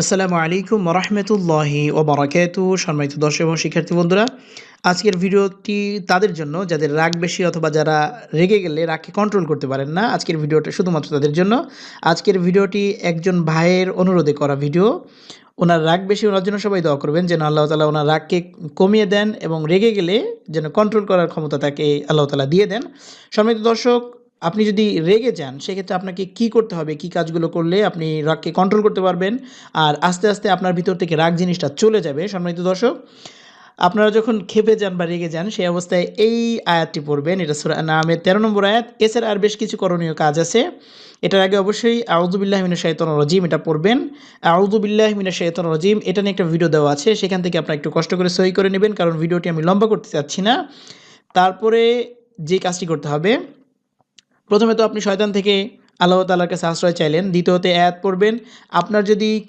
আসসালামু আলাইকুম ওয়া রাহমাতুল্লাহি ওয়া বারাকাতুহু। সম্মানিত দর্শক এবং শিক্ষার্থী বন্ধুরা, আজকের ভিডিওটি তাদের জন্য যাদের রাগ বেশি অথবা যারা রেগে গেলে রাগকে কন্ট্রোল করতে পারেন না। আজকের ভিডিওটা শুধুমাত্র তাদের জন্য। আজকের ভিডিওটি একজন ভাইয়ের অনুরোধে করা ভিডিও। উনার রাগ বেশি, উনার জন্য সবাই দোয়া করবেন যেন আল্লাহ তাআলা উনার রাগকে কমিয়ে দেন এবং রেগে গেলে যেন কন্ট্রোল করার ক্ষমতা তাকে আল্লাহ তাআলা দিয়ে দেন। সম্মানিত দর্শক, আপনি যদি রেগে যান সেক্ষেত্রে আপনাকে কি করতে হবে, কি কাজগুলো করলে আপনি রাগকে কন্ট্রোল করতে পারবেন আর আস্তে, আস্তে আপনার ভিতর থেকে রাগ জিনিসটা চলে যাবে। সম্মানিত দর্শক, আপনারা যখন ক্ষেপে যান বা রেগে যান সেই অবস্থায় এই আয়াতটি পড়বেন। এটা সূরা আনআমের ১৩ নম্বর আয়াত। এছাড়া আর বেশ কিছু করণীয় কাজ আছে। এটার আগে অবশ্যই আউযু বিল্লাহি মিনাশ শাইতানির রাজিম এটা পড়বেন। আউযু বিল্লাহি মিনাশ শাইতানির রাজিম এটা নিয়ে একটা ভিডিও দেওয়া আছে। সেখান থেকে আপনারা একটু কষ্ট করে সহি করে নেবেন কারণ ভিডিওটি আমি লম্বা করতে চাচ্ছি না। তারপরে যে কাজটি করতে হবে, প্রথমে তো আপনি শয়তান থেকে আল্লাহ তাআলার কাছে আশ্রয় চাইলেন। দ্বিতীয়তে আয়াত পড়বেন। আপনার যদি